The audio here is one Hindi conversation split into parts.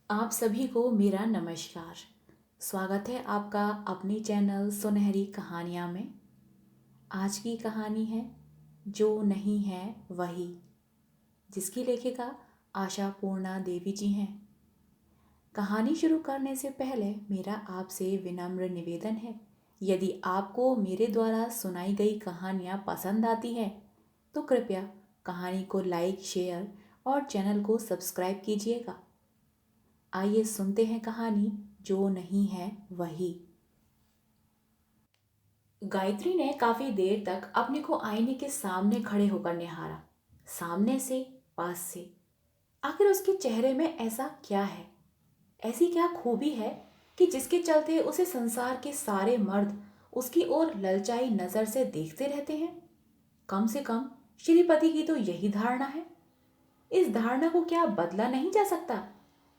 आप सभी को मेरा नमस्कार। स्वागत है आपका अपने चैनल सुनहरी कहानियाँ में। आज की कहानी है जो नहीं है वही, जिसकी लेखिका आशा पूर्णा देवी जी हैं। कहानी शुरू करने से पहले मेरा आपसे विनम्र निवेदन है, यदि आपको मेरे द्वारा सुनाई गई कहानियाँ पसंद आती हैं तो कृपया कहानी को लाइक, शेयर और चैनल को सब्सक्राइब कीजिएगा। आइए सुनते हैं कहानी जो नहीं है वही। गायत्री ने काफी देर तक अपने को आईने के सामने खड़े होकर निहारा, सामने से, पास से। आखिर उसके चेहरे में ऐसा क्या है, ऐसी क्या खूबी है कि जिसके चलते उसे संसार के सारे मर्द उसकी ओर ललचाई नजर से देखते रहते हैं। कम से कम श्रीपति की तो यही धारणा है। इस धारणा को क्या बदला नहीं जा सकता,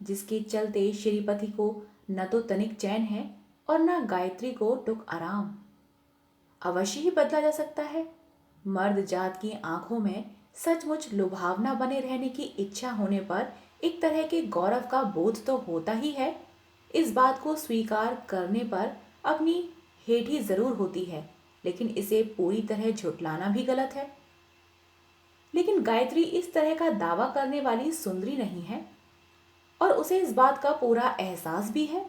जिसके चलते श्रीपति को न तो तनिक चैन है और न गायत्री को टुक आराम। अवश्य ही बदला जा सकता है। मर्द जात की आंखों में सचमुच लुभावना बने रहने की इच्छा होने पर एक तरह के गौरव का बोध तो होता ही है। इस बात को स्वीकार करने पर अपनी हेठी जरूर होती है, लेकिन इसे पूरी तरह झुठलाना भी गलत है। लेकिन गायत्री इस तरह का दावा करने वाली सुंदरी नहीं है और उसे इस बात का पूरा एहसास भी है।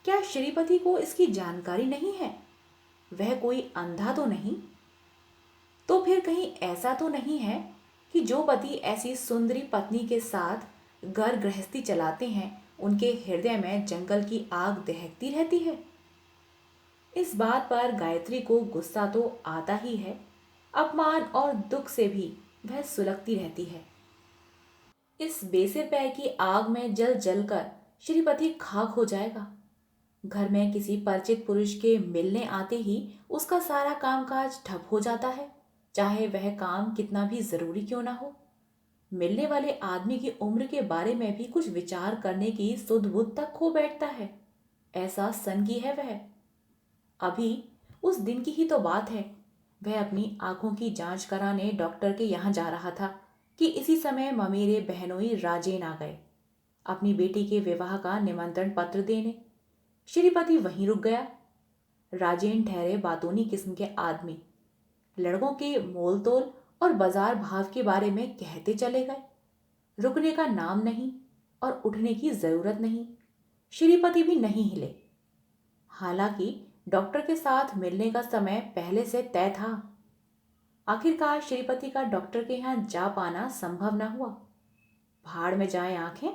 क्या श्रीपति को इसकी जानकारी नहीं है? वह कोई अंधा तो नहीं? तो फिर कहीं ऐसा तो नहीं है कि जो पति ऐसी सुंदरी पत्नी के साथ घर गृहस्थी चलाते हैं, उनके हृदय में जंगल की आग दहकती रहती है? इस बात पर गायत्री को गुस्सा तो आता ही है, अपमान और दुख से भी वह सुलगती रहती है। इस बेसिर पैर की आग में जल जलकर श्रीपति खाक हो जाएगा। घर में किसी परिचित पुरुष के मिलने आते ही उसका सारा कामकाज ठप हो जाता है, चाहे वह काम कितना भी जरूरी क्यों ना हो। मिलने वाले आदमी की उम्र के बारे में भी कुछ विचार करने की सुध बुध तक खो बैठता है। ऐसा सनकी है वह। अभी उस दिन की ही तो बात है। वह अपनी आंखों की जांच कराने डॉक्टर के यहाँ जा रहा था कि इसी समय ममेरे बहनोई राजेन आ गए, अपनी बेटी के विवाह का निमंत्रण पत्र देने। श्रीपति वहीं रुक गया। राजेन ठहरे बातूनी किस्म के आदमी, लड़कों के मोल तोल और बाजार भाव के बारे में कहते चले गए। रुकने का नाम नहीं और उठने की जरूरत नहीं। श्रीपति भी नहीं हिले। हालांकि डॉक्टर के साथ मिलने का समय पहले से तय था। आखिरकार श्रीपति का डॉक्टर के यहाँ जा पाना संभव न हुआ। भाड़ में जाए आंखें।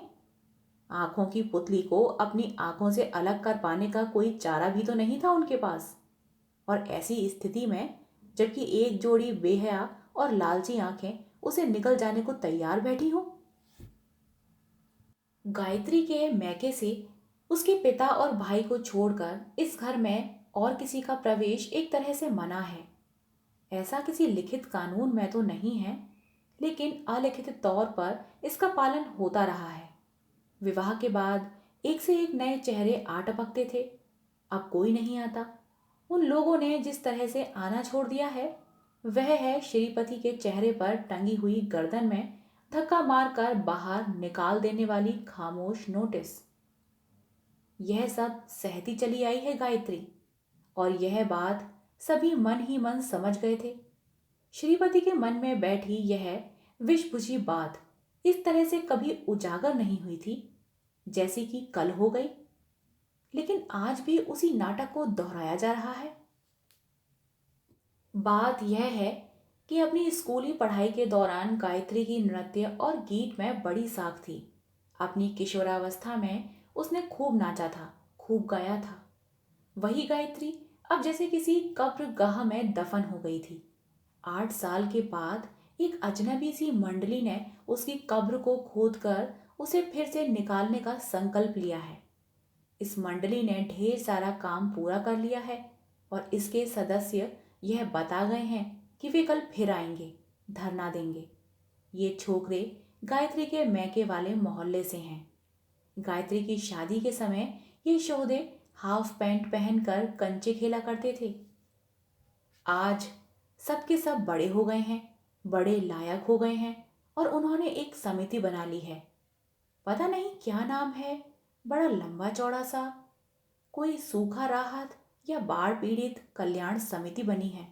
आंखों की पुतली को अपनी आंखों से अलग कर पाने का कोई चारा भी तो नहीं था उनके पास। और ऐसी स्थिति में जबकि एक जोड़ी बेहया और लालची आंखें उसे निकल जाने को तैयार बैठी हों। गायत्री के मैके से उसके पिता और भाई को छोड़कर इस घर में और किसी का प्रवेश एक तरह से मना है। ऐसा किसी लिखित कानून में तो नहीं है, लेकिन अलिखित तौर पर इसका पालन होता रहा है। विवाह के बाद एक से एक नए चेहरे आ टपकते थे, अब कोई नहीं आता। उन लोगों ने जिस तरह से आना छोड़ दिया है, वह है श्रीपति के चेहरे पर टंगी हुई गर्दन में धक्का मारकर बाहर निकाल देने वाली खामोश नोटिस। यह सब सहती चली आई है गायत्री, और यह बात सभी मन ही मन समझ गए थे। श्रीपति के मन में बैठी यह विषबुझी बात इस तरह से कभी उजागर नहीं हुई थी जैसी कि कल हो गई, लेकिन आज भी उसी नाटक को दोहराया जा रहा है। बात यह है कि अपनी स्कूली पढ़ाई के दौरान गायत्री की नृत्य और गीत में बड़ी साख थी। अपनी किशोरावस्था में उसने खूब नाचा था, खूब गाया था। वही गायत्री अब जैसे किसी कब्र गाह में दफन हो गई थी। 8 साल के बाद एक अजनबी सी मंडली ने उसकी कब्र को खोदकर उसे फिर से निकालने का संकल्प लिया है। इस मंडली ने ढेर सारा काम पूरा कर लिया है और इसके सदस्य यह बता गए हैं कि वे कल फिर आएंगे, धरना देंगे। ये छोकरे गायत्री के मैके वाले मोहल्ले से हैं। गायत्री की शादी के समय ये शोहदे हाफ पैंट पहनकर कंचे खेला करते थे। आज सबके सब बड़े हो गए हैं, बड़े लायक हो गए हैं और उन्होंने एक समिति बना ली है। पता नहीं क्या नाम है, बड़ा लंबा चौड़ा सा। कोई सूखा राहत या बाढ़ पीड़ित कल्याण समिति बनी है।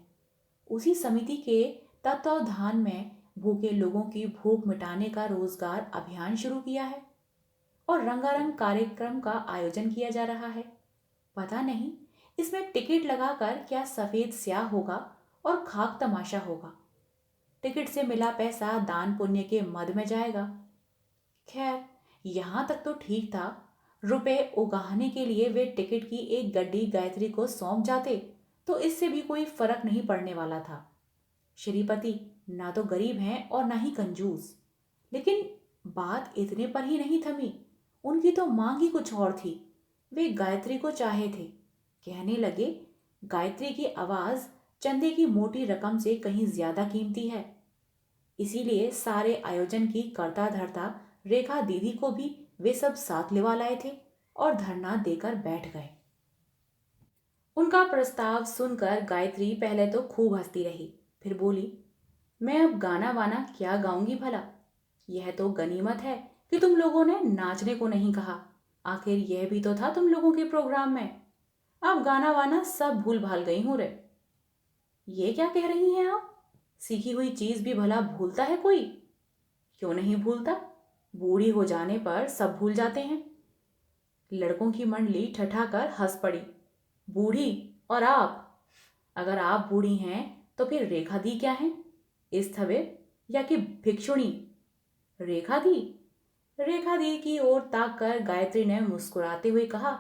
उसी समिति के तत्वावधान में भूखे लोगों की भूख मिटाने का रोजगार अभियान शुरू किया है और रंगारंग कार्यक्रम का आयोजन किया जा रहा है। पता नहीं इसमें टिकट लगाकर क्या सफेद स्याह होगा और खाक तमाशा होगा। टिकट से मिला पैसा दान पुण्य के मद में जाएगा। खैर, यहां तक तो ठीक था। रुपए उगाहने के लिए वे टिकट की एक गड्डी गायत्री को सौंप जाते तो इससे भी कोई फर्क नहीं पड़ने वाला था। श्रीपति ना तो गरीब हैं और ना ही कंजूस। लेकिन बात इतने पर ही नहीं थमी। उनकी तो मांग ही कुछ और थी। वे गायत्री को चाहे थे। कहने लगे, गायत्री की आवाज चंदे की मोटी रकम से कहीं ज्यादा कीमती है। इसीलिए सारे आयोजन की कर्ता धर्ता रेखा दीदी को भी वे सब साथ लेवा लाए थे और धरना देकर बैठ गए। उनका प्रस्ताव सुनकर गायत्री पहले तो खूब हंसती रही, फिर बोली, मैं अब गाना वाना क्या गाऊंगी भला। यह तो गनीमत है कि तुम लोगों ने नाचने को नहीं कहा। आखिर यह भी तो था तुम लोगों के प्रोग्राम में। अब गाना वाना सब भूल भाल गई हूं रे। ये क्या कह रही हैं आप? सीखी हुई चीज भी भला भूलता है कोई? क्यों नहीं भूलता? बूढ़ी हो जाने पर सब भूल जाते हैं। लड़कों की मंडली ठठाकर हंस पड़ी। बूढ़ी और आप? अगर आप बूढ़ी हैं तो फिर रेखा दी क्या है? स्थविर या कि भिक्षुणी? रेखा दी? रेखा दी की ओर ताक कर गायत्री ने मुस्कुराते हुए कहा,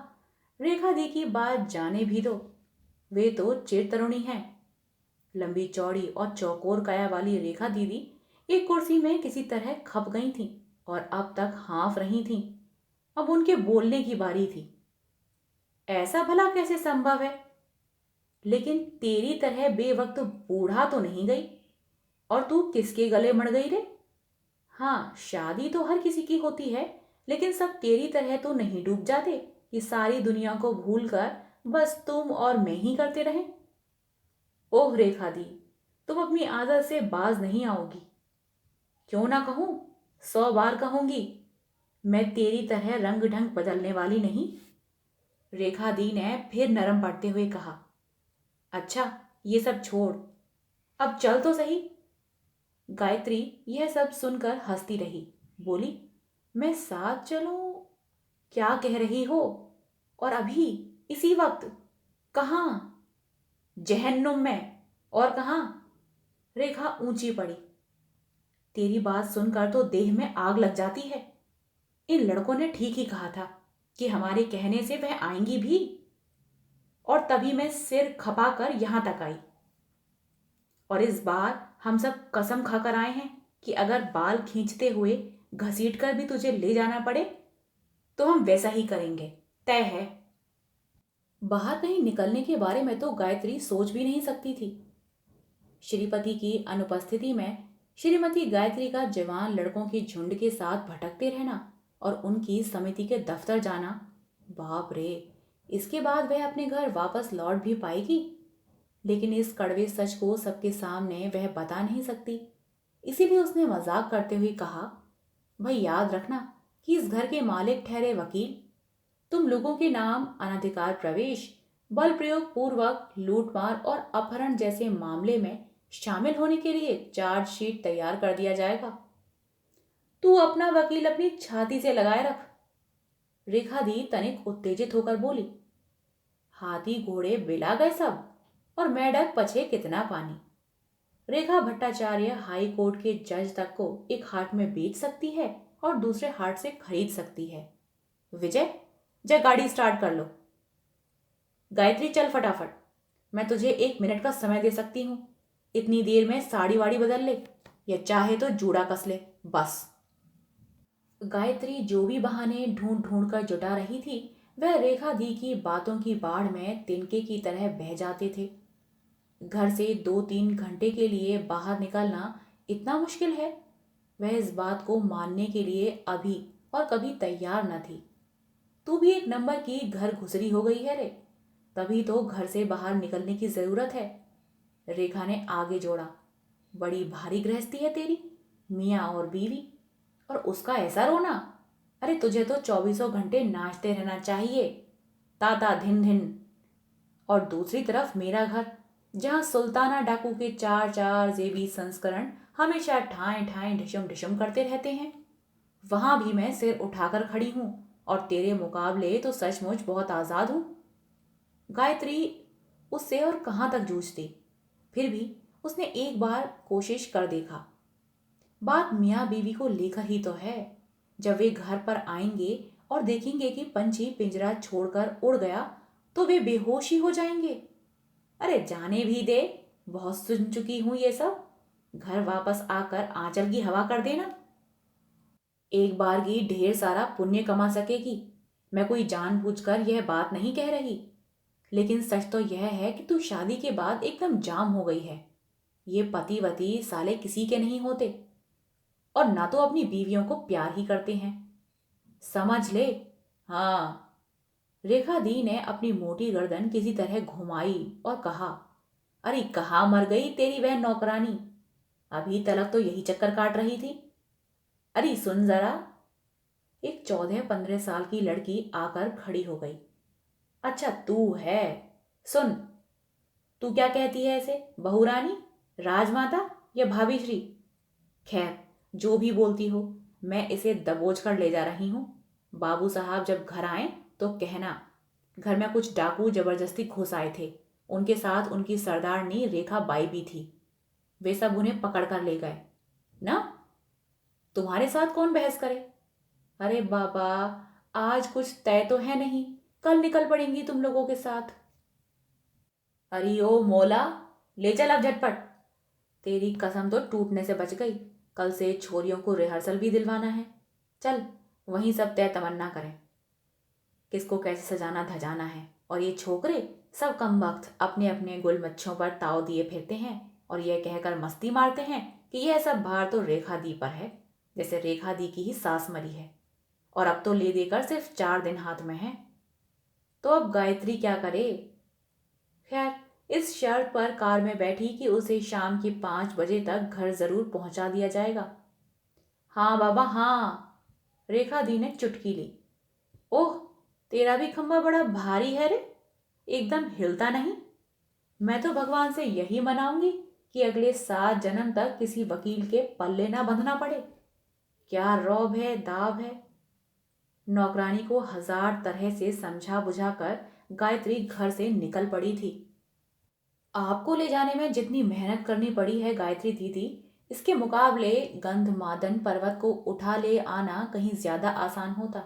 रेखा दी की बात जाने भी दो। वे तो चिर तरुणी हैं। लंबी चौड़ी और चौकोर काया वाली रेखा दीदी एक कुर्सी में किसी तरह खप गई थीं और अब तक हाँफ रही थीं। अब उनके बोलने की बारी थी। ऐसा भला कैसे संभव है? लेकिन तेरी तरह बेवक्त बूढ़ा तो नहीं गई। और तू किसके गले मर गई रे? हाँ, शादी तो हर किसी की होती है, लेकिन सब तेरी तरह तो नहीं डूब जाते कि सारी दुनिया को भूलकर बस तुम और मैं ही करते रहे। ओह रेखा दी, तुम अपनी आदत से बाज नहीं आओगी। क्यों ना कहूं, 100 बार कहूंगी। मैं तेरी तरह रंग ढंग बदलने वाली नहीं। रेखा दी ने फिर नरम पड़ते हुए कहा, अच्छा ये सब छोड़, अब चल तो सही। गायत्री यह सब सुनकर हंसती रही। बोली, मैं साथ चलूं? क्या कह रही हो? और अभी इसी वक्त? कहाँ? जहन्नुम में। और कहाँ? रेखा ऊंची पड़ी। तेरी बात सुनकर तो देह में आग लग जाती है। इन लड़कों ने ठीक ही कहा था कि हमारे कहने से वह आएंगी भी। और तभी मैं सिर खपाकर यहां तक आई। और इस बार हम सब कसम खाकर आए हैं कि अगर बाल खींचते हुए घसीट कर भी तुझे ले जाना पड़े तो हम वैसा ही करेंगे, तय है। बाहर कहीं निकलने के बारे में तो गायत्री सोच भी नहीं सकती थी। श्रीपति की अनुपस्थिति में श्रीमती गायत्री का जवान लड़कों के झुंड के साथ भटकते रहना और उनकी समिति के दफ्तर जाना, बाप रे, इसके बाद वह अपने घर वापस लौट भी पाएगी? लेकिन इस कड़वे सच को सबके सामने वह बता नहीं सकती। इसीलिए उसने मजाक करते हुए कहा, भाई याद रखना कि इस घर के मालिक ठहरे वकील। तुम लोगों के नाम अनधिकार प्रवेश, बल प्रयोग पूर्वक लूटमार और अपहरण जैसे मामले में शामिल होने के लिए चार्जशीट तैयार कर दिया जाएगा। तू अपना वकील अपनी छाती से लगाए रख। रेखा दी तनिक उत्तेजित होकर बोली, हाथी घोड़े बिला गए सब, और मेढक पछे कितना पानी। रेखा भट्टाचार्य हाई कोर्ट के जज तक को एक हाट में बेच सकती है और दूसरे हाट से खरीद सकती है। विजय, जा गाड़ी स्टार्ट कर लो। गायत्री चल फटाफट, मैं तुझे 1 मिनट का समय दे सकती हूँ। इतनी देर में साड़ी वाड़ी बदल ले या चाहे तो जूड़ा कस ले, बस। गायत्री जो भी बहाने ढूंढ ढूंढ कर जुटा रही थी वह रेखा दी की बातों की बाढ़ में तिनके की तरह बह जाते थे। घर से 2-3 घंटे के लिए बाहर निकलना इतना मुश्किल है, वह इस बात को मानने के लिए अभी और कभी तैयार न थी। तू भी एक नंबर की घर घुसरी हो गई है रे, तभी तो घर से बाहर निकलने की जरूरत है। रेखा ने आगे जोड़ा, बड़ी भारी गृहस्थी है तेरी, मियाँ और बीवी, और उसका ऐसा रोना। अरे तुझे तो चौबीसों घंटे नाचते रहना चाहिए, ताता धिन धिन। और दूसरी तरफ मेरा घर, जहाँ सुल्ताना डाकू के चार चार जेबी संस्करण हमेशा ठाएं ठाएं ढिशुम ढिशुम करते रहते हैं। वहां भी मैं सिर उठाकर खड़ी हूं, और तेरे मुकाबले तो सचमुच बहुत आजाद हूं। गायत्री उससे और कहाँ तक जूझती। फिर भी उसने एक बार कोशिश कर देखा। बात मियाँ बीवी को लेकर ही तो है। जब वे घर पर आएंगे और देखेंगे कि पंछी पिंजरा छोड़कर उड़ गया, तो वे बेहोश ही हो जाएंगे। अरे जाने भी दे, बहुत सुन चुकी हूं ये सब। घर वापस आकर आंचल की हवा कर देना। एक बार की ढेर सारा पुण्य कमा सकेगी। मैं कोई जानबूझकर यह बात नहीं कह रही, लेकिन सच तो यह है कि तू शादी के बाद एकदम जाम हो गई है। ये पति वती साले किसी के नहीं होते, और ना तो अपनी बीवियों को प्यार ही करते हैं, समझ ले। हाँ। रेखा दी ने अपनी मोटी गर्दन किसी तरह घुमाई और कहा, अरे कहाँ मर गई तेरी वह नौकरानी? अभी तलक तो यही चक्कर काट रही थी। अरे सुन जरा। एक 14-15 साल की लड़की आकर खड़ी हो गई। अच्छा तू है? सुन, तू क्या कहती है इसे, बहू रानी, राजमाता या भाभी श्री? खैर, जो भी बोलती हो, मैं इसे दबोच कर ले जा रही हूँ। बाबू साहब जब घर आए तो कहना, घर में कुछ डाकू जबरदस्ती घुस आए थे। उनके साथ उनकी सरदारनी रेखा बाई भी थी। वे सब उन्हें पकड़ कर ले गए ना। तुम्हारे साथ कौन बहस करे? अरे बाबा, आज कुछ तय तो है नहीं, कल निकल पड़ेंगी तुम लोगों के साथ। अरे ओ मोला, ले चल अब झटपट। तेरी कसम तो टूटने से बच गई। कल से छोरियों को रिहर्सल भी दिलवाना है। चल, वहीं सब तय तमन्ना करें, किसको कैसे सजाना धजाना है। और ये छोकरे सब कम वक्त अपने अपने गुलमच्छों पर ताव दिए फिरते हैं, और यह कहकर मस्ती मारते हैं कि यह सब भार तो रेखा दी पर है, जैसे रेखा दी की ही सास मरी है। और अब तो ले देकर सिर्फ 4 दिन हाथ में है। तो अब गायत्री क्या करे? खैर, इस शर्त पर कार में बैठी कि उसे शाम के 5 बजे तक घर जरूर पहुंचा दिया जाएगा। हाँ बाबा हाँ। रेखा दी ने चुटकी ली। ओह, तेरा भी खंबा बड़ा भारी है रे, एकदम हिलता नहीं। मैं तो भगवान से यही मनाऊंगी कि अगले 7 जन्म तक किसी वकील के पल्ले ना बंधना पड़े। क्या रौब है, दाव है। नौकरानी को 1000 तरह से समझा बुझाकर गायत्री घर से निकल पड़ी थी। आपको ले जाने में जितनी मेहनत करनी पड़ी है गायत्री दीदी, इसके मुकाबले गंधमादन पर्वत को उठा ले आना कहीं ज्यादा आसान होता।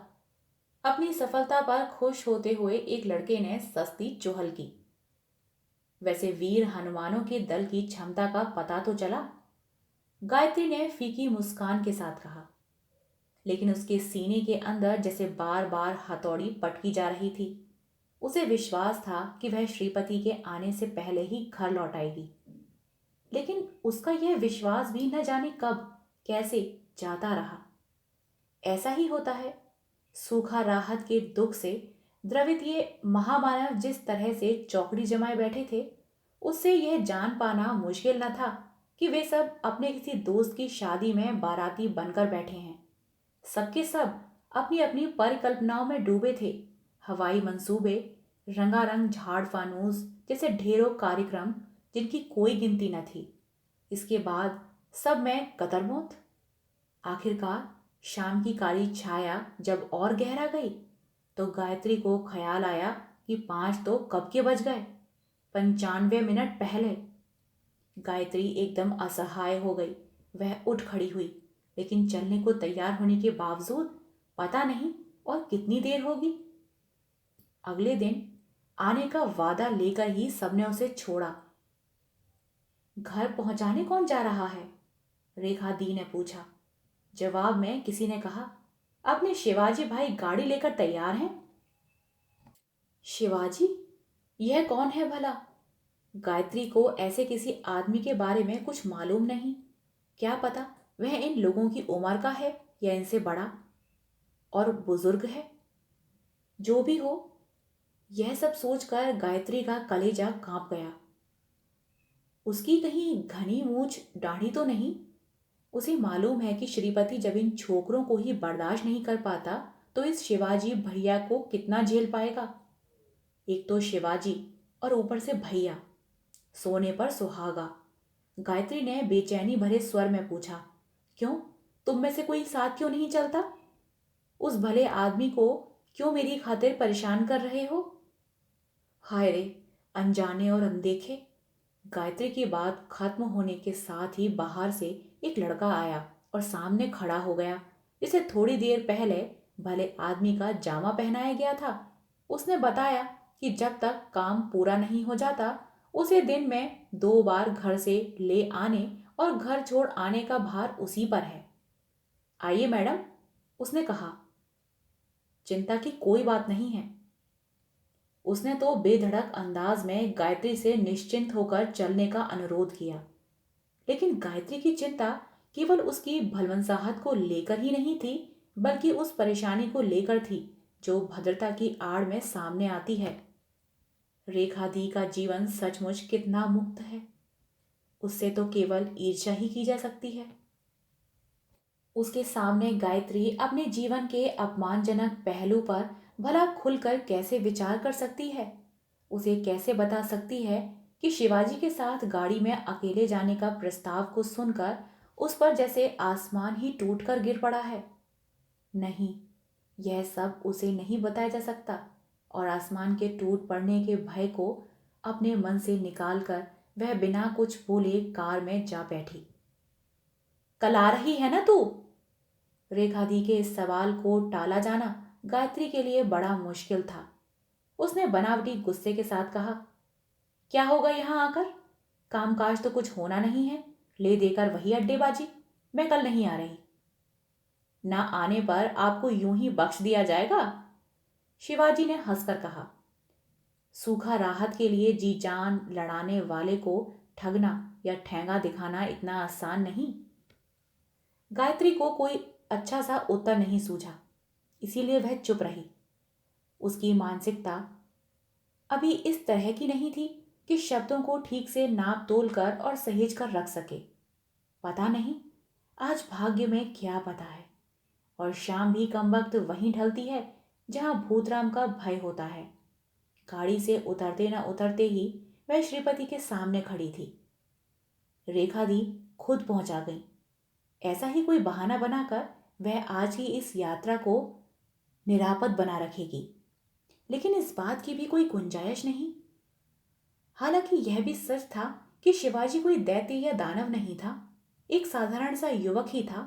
अपनी सफलता पर खुश होते हुए एक लड़के ने सस्ती चुहल की। वैसे वीर हनुमानों के दल की क्षमता का पता तो चला, गायत्री ने फीकी मुस्कान के साथ कहा। लेकिन उसके सीने के अंदर जैसे बार बार हथौड़ी पटकी जा रही थी। उसे विश्वास था कि वह श्रीपति के आने से पहले ही घर लौट आएगी। लेकिन उसका यह विश्वास भी न जाने कब कैसे जाता रहा। ऐसा ही होता है। सूखा राहत के दुख से द्रवित ये महामानव जिस तरह से चौकड़ी जमाए बैठे थे, उससे यह जान पाना मुश्किल न था कि वे सब अपने किसी दोस्त की शादी में बाराती बनकर बैठे हैं। सबके सब अपनी अपनी परिकल्पनाओं में डूबे थे। हवाई मंसूबे, रंगारंग झाड़ फानूस जैसे ढेरों कार्यक्रम जिनकी कोई गिनती न थी। इसके बाद सब में कतरमौत। आखिरकार शाम की काली छाया जब और गहरा गई, तो गायत्री को ख्याल आया कि 5 तो कब के बज गए, 95 मिनट पहले। गायत्री एकदम असहाय हो गई। वह उठ खड़ी हुई, लेकिन चलने को तैयार होने के बावजूद पता नहीं और कितनी देर होगी। अगले दिन आने का वादा लेकर ही सबने उसे छोड़ा। घर पहुंचाने कौन जा रहा है? रेखा दी ने पूछा। जवाब में किसी ने कहा, अपने शिवाजी भाई गाड़ी लेकर तैयार हैं। शिवाजी? यह कौन है भला? गायत्री को ऐसे किसी आदमी के बारे में कुछ मालूम नहीं। क्या पता वह इन लोगों की उम्र का है या इनसे बड़ा और बुजुर्ग है। जो भी हो, यह सब सोचकर गायत्री का कलेजा कांप गया। उसकी कहीं घनी मूछ दाढ़ी तो नहीं? उसे मालूम है कि श्रीपति जब इन छोकरों को ही बर्दाश्त नहीं कर पाता तो इस शिवाजी भैया को कितना झेल पाएगा। एक तो शिवाजी और ऊपर से भैया, सोने पर सुहागा। गायत्री ने बेचैनी भरे स्वर में पूछा, क्यों, तुम में से कोई साथ क्यों नहीं चलता? उस भले आदमी को क्यों मेरी खातिर परेशान कर रहे हो? हाय रे, अनजाने और अनदेखे। गायत्री की बात खत्म होने के साथ ही बाहर से एक लड़का आया और सामने खड़ा हो गया, जिसे थोड़ी देर पहले भले आदमी का जामा पहनाया गया था। उसने बताया कि जब तक काम पूरा नहीं हो जाता उसे दिन में 2 बार घर से ले आने और घर छोड़ आने का भार उसी पर है। आइए मैडम, उसने कहा, चिंता की कोई बात नहीं है। उसने तो बेधड़क अंदाज में गायत्री से निश्चिंत होकर चलने का अनुरोध किया, लेकिन गायत्री की चिंता केवल उसकी भलवंसाहट को लेकर ही नहीं थी, बल्कि उस परेशानी को लेकर थी जो भद्रता की आड़ में सामने आती है। रेखा दी का जीवन सचमुच कितना मुक्त है। उससे तो केवल ईर्ष्या ही की जा सकती है। उसके सामने गायत्री अपने जीवन के अपमानजनक पहलू पर भला खुलकर कैसे विचार कर सकती है? उसे कैसे बता सकती है कि शिवाजी के साथ गाड़ी में अकेले जाने का प्रस्ताव को सुनकर उस पर जैसे आसमान ही टूटकर गिर पड़ा है? नहीं, यह सब उसे नहीं बताया जा सकता और आसमान के टूट पड़ने के भय को अपने मन से निकालकर वह बिना कुछ बोले कार में जा बैठी। कल आ रही है ना तू? रेखा दी के इस सवाल को टाला जाना गायत्री के लिए बड़ा मुश्किल था। उसने बनावटी गुस्से के साथ कहा, क्या होगा यहां आकर? कामकाज तो कुछ होना नहीं है, ले देकर वही अड्डेबाजी। मैं कल नहीं आ रही। ना आने पर आपको यूं ही बख्श दिया जाएगा? शिवाजी ने हंसकर कहा। सूखा राहत के लिए जी जान लड़ाने वाले को ठगना या ठेंगा दिखाना इतना आसान नहीं। गायत्री को कोई अच्छा सा उत्तर नहीं सूझा, इसीलिए वह चुप रही। उसकी मानसिकता अभी इस तरह की नहीं थी कि शब्दों को ठीक से नाप तोल कर और सहेज कर रख सके। पता नहीं आज भाग्य में क्या पता है। और शाम भी कम वक्त वहीं ढलती है जहां भूतराम का भय होता है। गाड़ी से उतरते न उतरते ही वह श्रीपति के सामने खड़ी थी। रेखा दी खुद पहुंचा गई। ऐसा ही कोई बहाना बनाकर वह आज की इस यात्रा को निरापद बना रखेगी, लेकिन इस बात की भी कोई गुंजाइश नहीं। हालांकि यह भी सच था कि शिवाजी कोई दैत्य या दानव नहीं था, एक साधारण सा युवक ही था।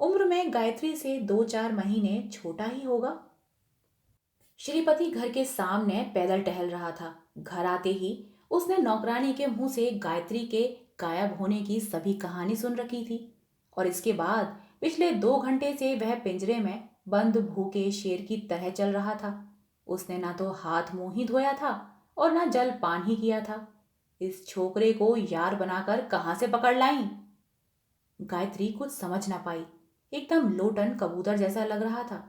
उम्र में गायत्री से 2-4 महीने छोटा ही होगा। श्रीपति घर के सामने पैदल टहल रहा था। घर आते ही उसने नौकरानी के मुंह से गायत्री के गायब होने की सभी कहानी सुन रखी थी और इसके बाद पिछले 2 घंटे से वह पिंजरे में बंद भूखे शेर की तरह चल रहा था। उसने ना तो हाथ मुंह ही धोया था और ना जल पान ही किया था। इस छोकरे को यार बनाकर कहां से पकड़ लाई? गायत्री कुछ समझ ना पाई। एकदम लोटन कबूतर जैसा लग रहा था।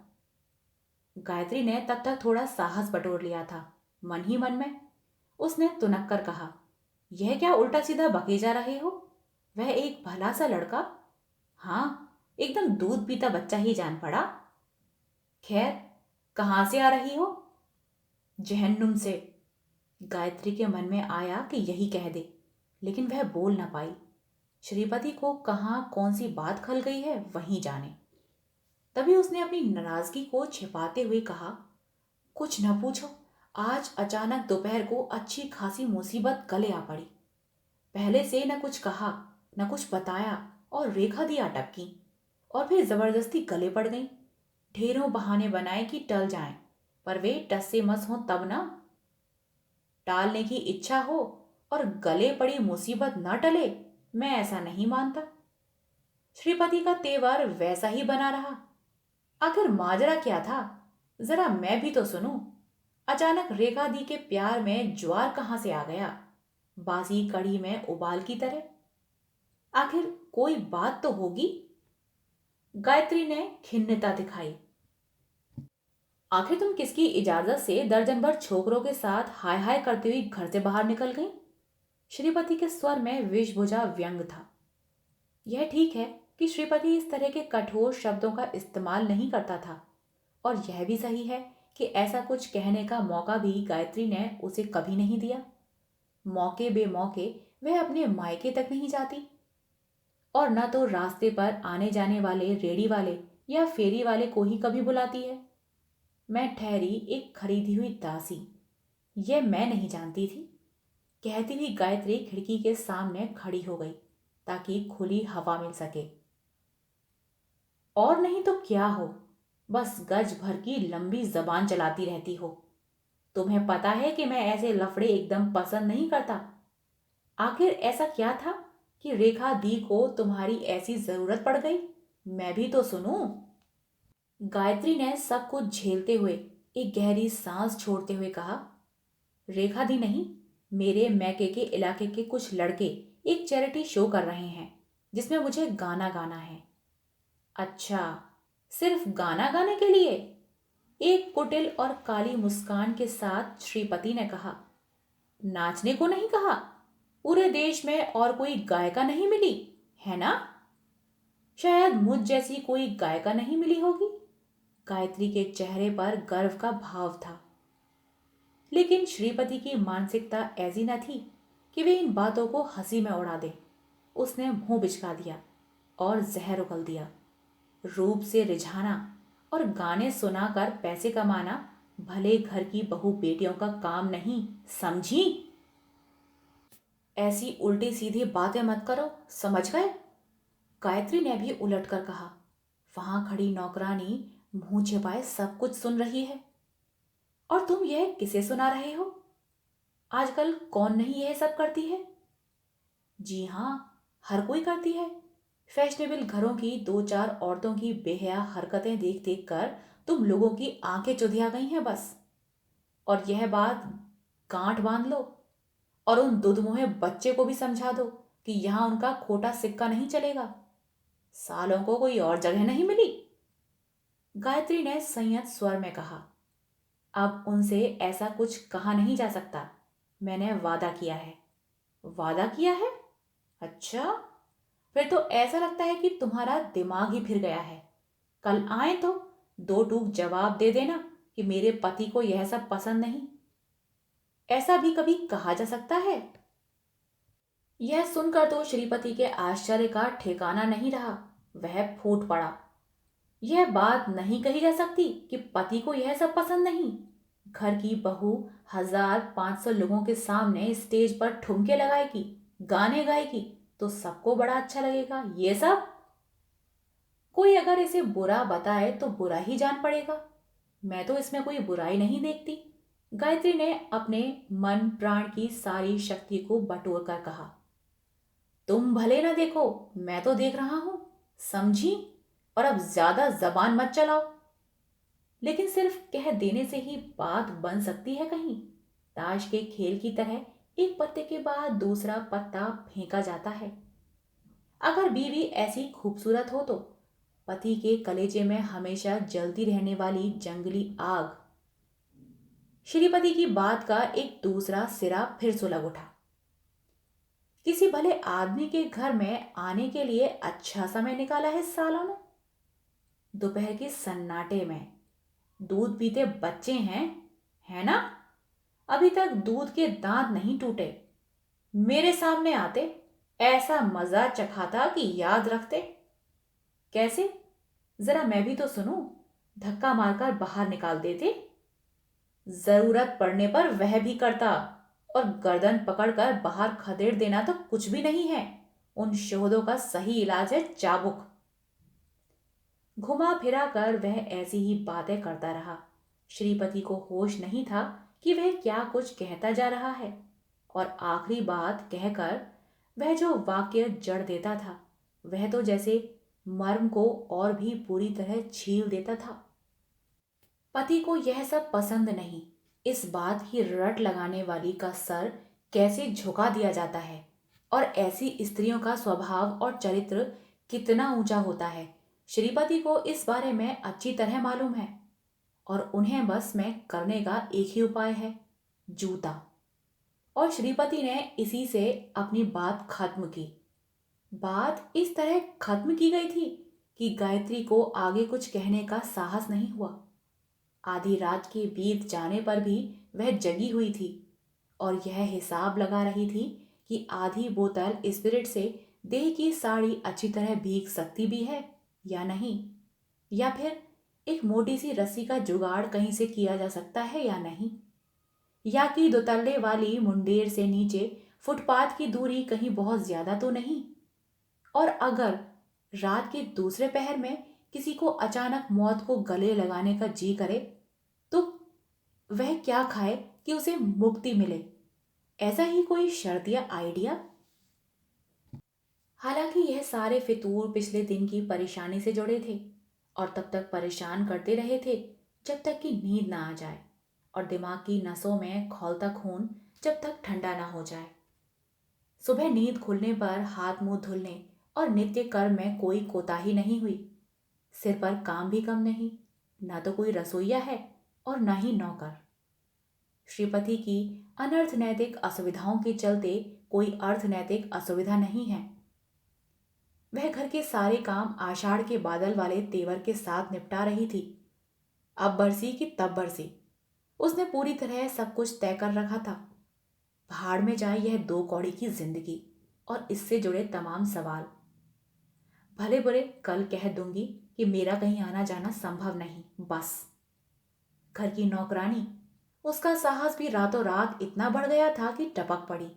गायत्री ने तब तक थोड़ा साहस बटोर लिया था। मन ही मन में उसने तुनक कर कहा, यह क्या उल्टा सीधा बके जा रहे हो? वह एक भला सा लड़का, हाँ, एकदम दूध पीता बच्चा ही जान पड़ा। खैर, कहां से आ रही हो? जहन्नुम से। गायत्री के मन में आया कि यही कह दे, लेकिन वह बोल ना पाई। श्रीपति को कहाँ कौन सी बात खल गई है वहीं जाने। तभी उसने अपनी नाराजगी को छिपाते हुए कहा, कुछ न पूछो, आज अचानक दोपहर को अच्छी खासी मुसीबत गले आ पड़ी। पहले से न कुछ कहा न कुछ बताया और रेखा दी अटकी और फिर जबरदस्ती गले पड़ गई। ढेरों बहाने बनाए कि टल जाएं, पर वे टस से मस हो तब ना। टालने की इच्छा हो और गले पड़ी मुसीबत न टले, मैं ऐसा नहीं मानता। श्रीपति का तेवर वैसा ही बना रहा। आखिर माजरा क्या था, जरा मैं भी तो सुनूं। अचानक रेखा दी के प्यार में ज्वार कहां से आ गया, बासी कढ़ी में उबाल की तरह। आखिर कोई बात तो होगी। गायत्री ने खिन्नता दिखाई। आखिर तुम किसकी इजाजत से दर्जन भर छोकरों के साथ हाय हाय करती हुई घर से बाहर निकल गई? श्रीपति के स्वर में विषभुजा व्यंग था। यह ठीक है, कि श्रीपति इस तरह के कठोर शब्दों का इस्तेमाल नहीं करता था, और यह भी सही है कि ऐसा कुछ कहने का मौका भी गायत्री ने उसे कभी नहीं दिया। मौके बेमौके वह अपने मायके तक नहीं जाती, और न तो रास्ते पर आने जाने वाले रेडी वाले या फेरी वाले को ही कभी बुलाती है। मैं ठहरी एक खरीदी हुई दासी, यह मैं नहीं जानती थी। कहती हुई गायत्री खिड़की के सामने खड़ी हो गई ताकि खुली हवा मिल सके। और नहीं तो क्या हो, बस गज भर की लंबी जबान चलाती रहती हो। तुम्हें पता है कि मैं ऐसे लफड़े एकदम पसंद नहीं करता। आखिर ऐसा क्या था कि रेखा दी को तुम्हारी ऐसी जरूरत पड़ गई? मैं भी तो सुनूं। गायत्री ने सब कुछ झेलते हुए एक गहरी सांस छोड़ते हुए कहा, रेखा दी नहीं, मेरे मैके के इलाके के कुछ लड़के एक चैरिटी शो कर रहे हैं जिसमें मुझे गाना गाना है। अच्छा, सिर्फ गाना गाने के लिए? एक कुटिल और काली मुस्कान के साथ श्रीपति ने कहा। नाचने को नहीं कहा? पूरे देश में और कोई गायिका नहीं मिली है ना? शायद मुझ जैसी कोई गायिका नहीं मिली होगी। गायत्री के चेहरे पर गर्व का भाव था, लेकिन श्रीपति की मानसिकता ऐसी न थी कि वे इन बातों को हंसी में उड़ा दे। उसने मुंह बिचका दिया और जहर उगल दिया। रूप से रिझाना और गाने सुनाकर पैसे कमाना भले घर की बहू बेटियों का काम नहीं, समझी? ऐसी उल्टी सीधी बातें मत करो, समझ गए? गायत्री ने भी उलटकर कहा। वहां खड़ी नौकरानी मुंह छिपाए सब कुछ सुन रही है। और तुम यह किसे सुना रहे हो? आजकल कौन नहीं यह सब करती है? जी हाँ, हर कोई करती है। फैशनेबल घरों की दो चार औरतों की बेहया हरकतें देख देख कर तुम लोगों की आंखें चुधिया गई हैं बस। और यह बात गांठ बांध लो और उन दुधमुहे बच्चे को भी समझा दो कि यहां उनका खोटा सिक्का नहीं चलेगा। सालों को कोई और जगह नहीं मिली। गायत्री ने संयत स्वर में कहा। अब उनसे ऐसा कुछ कहा नहीं जा सकता। मैंने वादा किया है। वादा किया है? अच्छा, फिर तो ऐसा लगता है कि तुम्हारा दिमाग ही फिर गया है। कल आए तो दो टूक जवाब दे देना कि मेरे पति को यह सब पसंद नहीं। ऐसा भी कभी कहा जा सकता है? यह सुनकर तो श्रीपति के आश्चर्य का ठिकाना नहीं रहा। वह फूट पड़ा। यह बात नहीं कही जा सकती कि पति को यह सब पसंद नहीं। घर की बहू 1500 लोगों के सामने स्टेज पर ठुमके लगाएगी, गाने गाएगी, तो सबको बड़ा अच्छा लगेगा। ये सब कोई अगर इसे बुरा बताए तो बुरा ही जान पड़ेगा। मैं तो इसमें कोई बुराई नहीं देखती। गायत्री ने अपने मन प्राण की सारी शक्ति को बटोर कर कहा। तुम भले ना देखो, मैं तो देख रहा हूं, समझी? और अब ज्यादा जबान मत चलाओ। लेकिन सिर्फ कह देने से ही बात बन सकती है कहीं? ताश के खेल की तरह एक पत्ते के बाद दूसरा पत्ता फेंका जाता है। अगर बीवी ऐसी खूबसूरत हो तो पति के कलेजे में हमेशा जलती रहने वाली जंगली आग। श्रीपति की बात का एक दूसरा सिरा फिर सुलग उठा। किसी भले आदमी के घर में आने के लिए अच्छा समय निकाला है सालों ने। दोपहर के सन्नाटे में दूध पीते बच्चे हैं, है ना? अभी तक दूध के दांत नहीं टूटे। मेरे सामने आते, ऐसा मजा चखाता कि याद रखते। कैसे? जरा मैं भी तो सुनूं। धक्का मारकर बाहर निकाल देते। जरूरत पड़ने पर वह भी करता। और गर्दन पकड़कर बाहर खदेड़ देना तो कुछ भी नहीं है। उन शोहदों का सही इलाज है चाबुक। घुमा फिरा कर वह ऐसी ही बातें करता रहा। श्रीपति को होश नहीं था कि वह क्या कुछ कहता जा रहा है, और आखिरी बात कहकर वह जो वाक्य जड़ देता था वह तो जैसे मर्म को और भी पूरी तरह छील देता था। पति को यह सब पसंद नहीं, इस बात की रट लगाने वाली का सर कैसे झुका दिया जाता है, और ऐसी स्त्रियों का स्वभाव और चरित्र कितना ऊंचा होता है, श्रीपति को इस बारे में अच्छी तरह मालूम है। और उन्हें बस में करने का एक ही उपाय है, जूता। और श्रीपति ने इसी से अपनी बात खत्म की। बात इस तरह खत्म की गई थी कि गायत्री को आगे कुछ कहने का साहस नहीं हुआ। आधी रात के बीत जाने पर भी वह जगी हुई थी और यह हिसाब लगा रही थी कि आधी बोतल स्पिरिट से देह की साड़ी अच्छी तरह भीग सकती भी है या नहीं, या फिर एक मोटी सी रस्सी का जुगाड़ कहीं से किया जा सकता है या नहीं, या कि दोतल्ले वाली मुंडेर से नीचे फुटपाथ की दूरी कहीं बहुत ज्यादा तो नहीं। और अगर रात के दूसरे पहर में किसी को अचानक मौत को गले लगाने का जी करे तो वह क्या खाए कि उसे मुक्ति मिले? ऐसा ही कोई शर्त या आइडिया? हालांकि यह सारे फितूर पिछले दिन की परेशानी से जुड़े थे और तब तक परेशान करते रहे थे जब तक कि नींद ना आ जाए और दिमाग की नसों में खौलता खून जब तक ठंडा ना हो जाए। सुबह नींद खुलने पर हाथ मुंह धुलने और नित्य कर्म में कोई कोताही नहीं हुई। सिर पर काम भी कम नहीं, ना तो कोई रसोइया है और ना ही नौकर। श्रीपति की अनर्थनैतिक असुविधाओं के चलते कोई अर्थनैतिक असुविधा नहीं है। वह घर के सारे काम आषाढ़ के बादल वाले तेवर के साथ निपटा रही थी। अब बरसी कि तब बरसी, उसने पूरी तरह सब कुछ तय कर रखा था। भाड़ में जाए यह दो कौड़ी की जिंदगी और इससे जुड़े तमाम सवाल। भले बुरे कल कह दूंगी कि मेरा कहीं आना जाना संभव नहीं, बस। घर की नौकरानी, उसका साहस भी रातों रात इतना बढ़ गया था कि टपक पड़ी।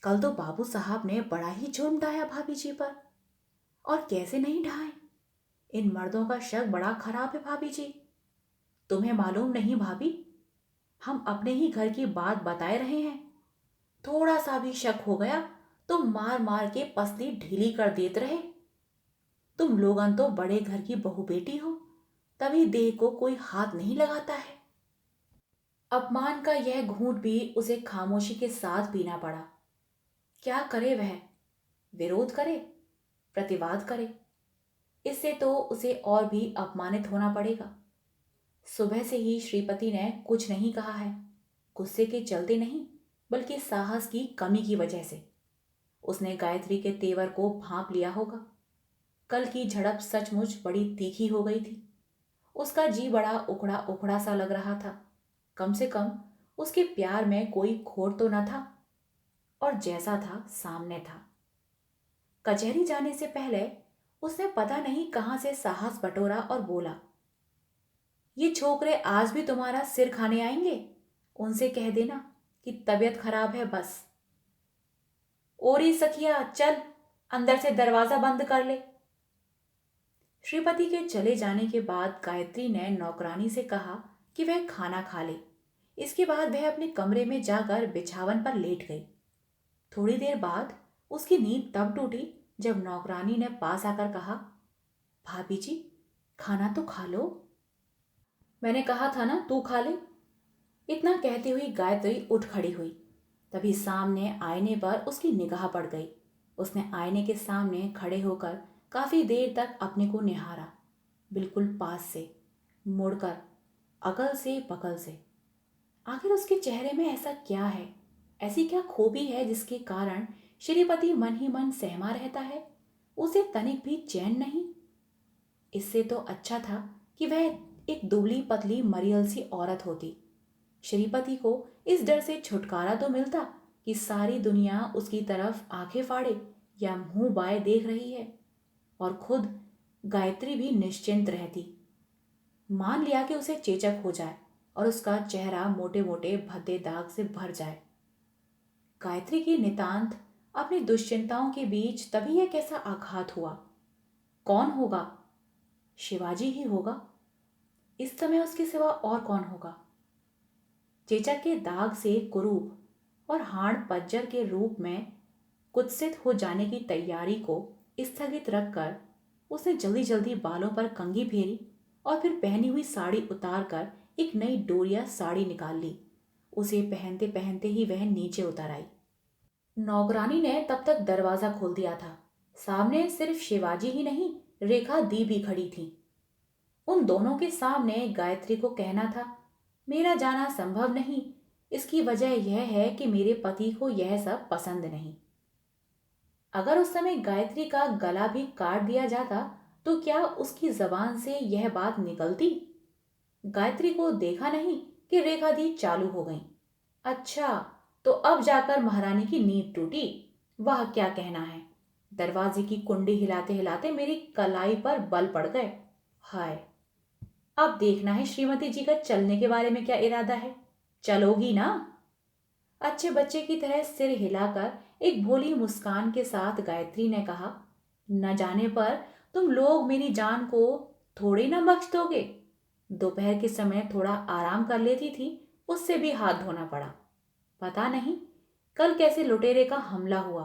कल तो बाबू साहब ने बड़ा ही जुर्म ढाया भाभी जी पर। और कैसे नहीं ढाए? इन मर्दों का शक बड़ा खराब है भाभी जी। तुम्हें मालूम नहीं भाभी, हम अपने ही घर की बात बताए रहे हैं। थोड़ा सा भी शक हो गया तो मार मार के पसली ढीली कर देते रहे। तुम लोगन तो बड़े घर की बहू बेटी हो, तभी देह को कोई हाथ नहीं लगाता है। अपमान का यह घूंट भी उसे खामोशी के साथ पीना पड़ा। क्या करे वह? विरोध करे, प्रतिवाद करे? इससे तो उसे और भी अपमानित होना पड़ेगा। सुबह से ही श्रीपति ने कुछ नहीं कहा है, गुस्से के चलते नहीं बल्कि साहस की कमी की वजह से। उसने गायत्री के तेवर को भांप लिया होगा। कल की झड़प सचमुच बड़ी तीखी हो गई थी। उसका जी बड़ा उखड़ा उखड़ा सा लग रहा था। कम से कम उसके प्यार में कोई खोट तो न था, और जैसा था सामने था। कचहरी जाने से पहले उसने पता नहीं कहां से साहस बटोरा और बोला, ये छोकरे आज भी तुम्हारा सिर खाने आएंगे। उनसे कह देना कि तबीयत खराब है बस। ओरी सखिया चल, अंदर से दरवाजा बंद कर ले। श्रीपति के चले जाने के बाद गायत्री ने नौकरानी से कहा कि वह खाना खा ले। इसके बाद वह अपने कमरे में जाकर बिछावन पर लेट गई। थोड़ी देर बाद उसकी नींद तब टूटी जब नौकरानी ने पास आकर कहा, भाभी जी खाना तो खा लो। मैंने कहा था ना तू खा ले। इतना कहती हुई गायत्री उठ खड़ी हुई। तभी सामने आईने पर उसकी निगाह पड़ गई। उसने आईने के सामने खड़े होकर काफी देर तक अपने को निहारा, बिल्कुल पास से, मुड़कर, अकल से बगल से। आखिर उसके चेहरे में ऐसा क्या है, ऐसी क्या खूबी है जिसके कारण श्रीपति मन ही मन सहमा रहता है? उसे तनिक भी चैन नहीं। इससे तो अच्छा था कि वह एक दुबली पतली मरियल सी औरत होती। श्रीपति को इस डर से छुटकारा तो मिलता कि सारी दुनिया उसकी तरफ आंखें फाड़े या मुंह बाए देख रही है, और खुद गायत्री भी निश्चिंत रहती। मान लिया कि उसे चेचक हो जाए और उसका चेहरा मोटे मोटे भद्दे दाग से भर जाए। गायत्री की नितांत अपनी दुश्चिंताओं के बीच तभी यह कैसा आघात हुआ। कौन होगा? शिवाजी ही होगा। इस समय उसके सिवा और कौन होगा? चेचक के दाग से कुरूप और हाड़ पज्जर के रूप में कुत्सित हो जाने की तैयारी को स्थगित रखकर उसने जल्दी जल्दी बालों पर कंघी फेरी और फिर पहनी हुई साड़ी उतार कर एक नई डोरिया साड़ी निकाल ली। उसे पहनते पहनते ही वह नीचे उतर आई। नौकरानी ने तब तक दरवाजा खोल दिया था। सामने सिर्फ शिवाजी ही नहीं, रेखा दी भी खड़ी थी। उन दोनों के सामने गायत्री को कहना था, मेरा जाना संभव नहीं। इसकी वजह यह है कि मेरे पति को यह सब पसंद नहीं। अगर उस समय गायत्री का गला भी काट दिया जाता तो क्या उसकी जबान से यह बात निकलती? गायत्री को देखा नहीं कि रेखा दी चालू हो गई। अच्छा, तो अब जाकर महारानी की नींद टूटी। वाह क्या कहना है। दरवाजे की कुंडी हिलाते हिलाते मेरी कलाई पर बल पड़ गए। हाय, अब देखना है श्रीमती जी का चलने के बारे में क्या इरादा है। चलोगी ना? अच्छे बच्चे की तरह सिर हिलाकर एक भोली मुस्कान के साथ गायत्री ने कहा, न जाने पर तुम लोग मेरी जान को थोड़ी ना बख्श दोगे। दोपहर के समय थोड़ा आराम कर लेती थी, उससे भी हाथ धोना पड़ा। पता नहीं कल कैसे लुटेरे का हमला हुआ।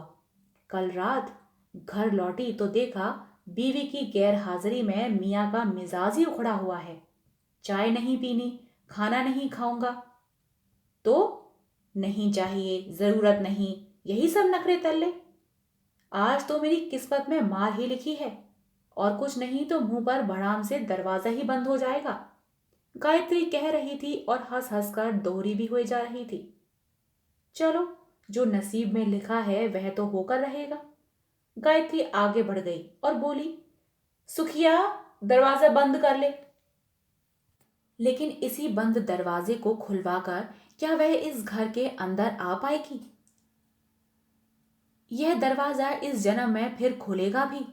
कल रात घर लौटी तो देखा बीवी की गैर हाजिरी में मियाँ का मिजाज ही उखड़ा हुआ है। चाय नहीं पीनी, खाना नहीं खाऊंगा तो नहीं चाहिए, जरूरत नहीं, यही सब नखरे तल्ले। आज तो मेरी किस्मत में मार ही लिखी है, और कुछ नहीं तो मुंह पर भड़ाम से दरवाजा ही बंद हो जाएगा। गायत्री कह रही थी और हंस हंस कर दोहरी भी हुई जा रही थी। चलो, जो नसीब में लिखा है वह तो होकर रहेगा। गायत्री आगे बढ़ गई और बोली, सुखिया, दरवाजा बंद कर ले। लेकिन इसी बंद दरवाजे को खुलवाकर क्या वह इस घर के अंदर आ पाएगी? यह दरवाजा इस जन्म में फिर खुलेगा भी?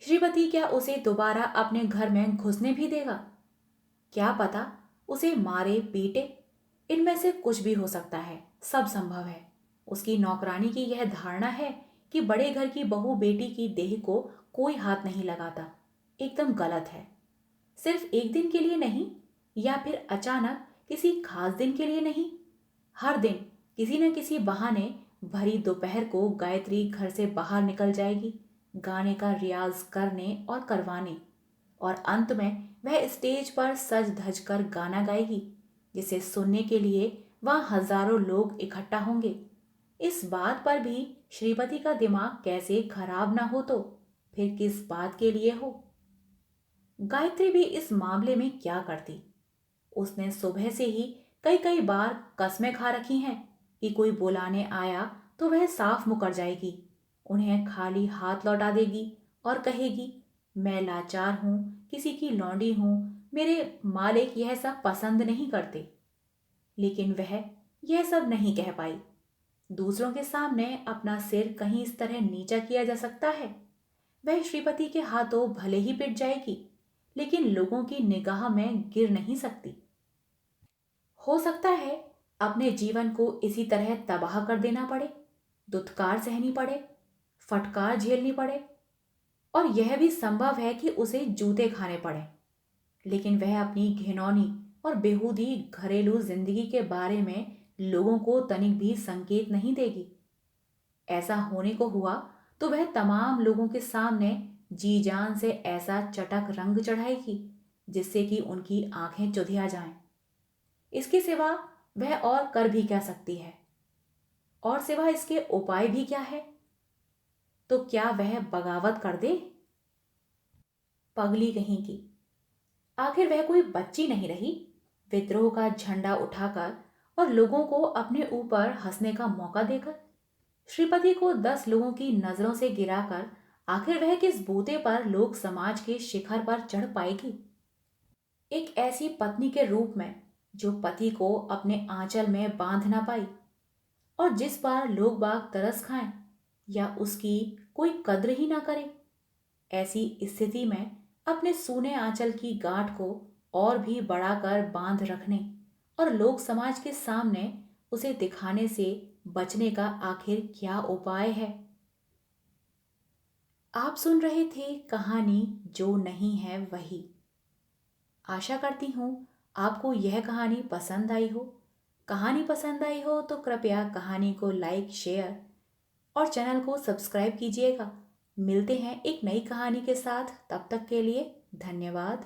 श्रीमती क्या उसे दोबारा अपने घर में घुसने भी देगा? क्या पता उसे मारे पीटे। इनमें से कुछ भी हो सकता है, सब संभव है। उसकी नौकरानी की यह धारणा है कि बड़े घर की बहू बेटी की देह को कोई हाथ नहीं लगाता, एकदम गलत है। सिर्फ एक दिन के लिए नहीं, या फिर अचानक किसी खास दिन के लिए नहीं, हर दिन किसी न किसी बहाने भरी दोपहर को गायत्री घर से बाहर निकल जाएगी, गाने का रियाज करने और करवाने, और अंत में वह स्टेज पर सज धज कर गाना गाएगी, जिसे सुनने के लिए वहां हजारों लोग इकट्ठा होंगे। इस बात पर भी श्रीपति का दिमाग कैसे खराब ना हो तो फिर किस बात के लिए हो। गायत्री भी इस मामले में क्या करती? उसने सुबह से ही कई कई बार कस्में खा रखी हैं कि कोई बुलाने आया तो वह साफ मुकर जाएगी, उन्हें खाली हाथ लौटा देगी और कहेगी, मैं लाचार हूं, किसी की लौंडी हूं, मेरे मालिक यह सब पसंद नहीं करते। लेकिन वह यह सब नहीं कह पाई। दूसरों के सामने अपना सिर कहीं इस तरह नीचा किया जा सकता है? वह श्रीपति के हाथों भले ही पिट जाएगी, लेकिन लोगों की निगाह में गिर नहीं सकती। हो सकता है अपने जीवन को इसी तरह तबाह कर देना पड़े, दुत्कार सहनी पड़े, फटकार झेलनी पड़े, और यह भी संभव है कि उसे जूते खाने पड़े। लेकिन वह अपनी घिनौनी और बेहूदी घरेलू जिंदगी के बारे में लोगों को तनिक भी संकेत नहीं देगी। ऐसा होने को हुआ तो वह तमाम लोगों के सामने जी जान से ऐसा चटक रंग चढ़ाएगी जिससे कि उनकी आंखें चुधिया जाएं। इसके सिवा वह और कर भी क्या सकती है? और सिवा इसके उपाय भी क्या है? तो क्या वह बगावत कर दे? पगली कहीं की, आखिर वह कोई बच्ची नहीं रही। विद्रोह का झंडा उठाकर और लोगों को अपने ऊपर हंसने का मौका देकर, श्रीपति को 10 लोगों की नजरों से गिराकर आखिर वह किस बूते पर लोक समाज के शिखर पर चढ़ पाएगी? एक ऐसी पत्नी के रूप में जो पति को अपने आंचल में बांध ना पाई, और जिस पर लोग बाग तरस खाएं या उसकी कोई कद्र ही ना करे। ऐसी स्थिति में अपने सूने आंचल की गांठ को और भी बढ़ाकर बांध रखने और लोक समाज के सामने उसे दिखाने से बचने का आखिर क्या उपाय है? आप सुन रहे थे कहानी जो नहीं है वही। आशा करती हूँ आपको यह कहानी पसंद आई हो। कहानी पसंद आई हो तो कृपया कहानी को लाइक, शेयर और चैनल को सब्सक्राइब कीजिएगा। मिलते हैं एक नई कहानी के साथ, तब तक के लिए धन्यवाद।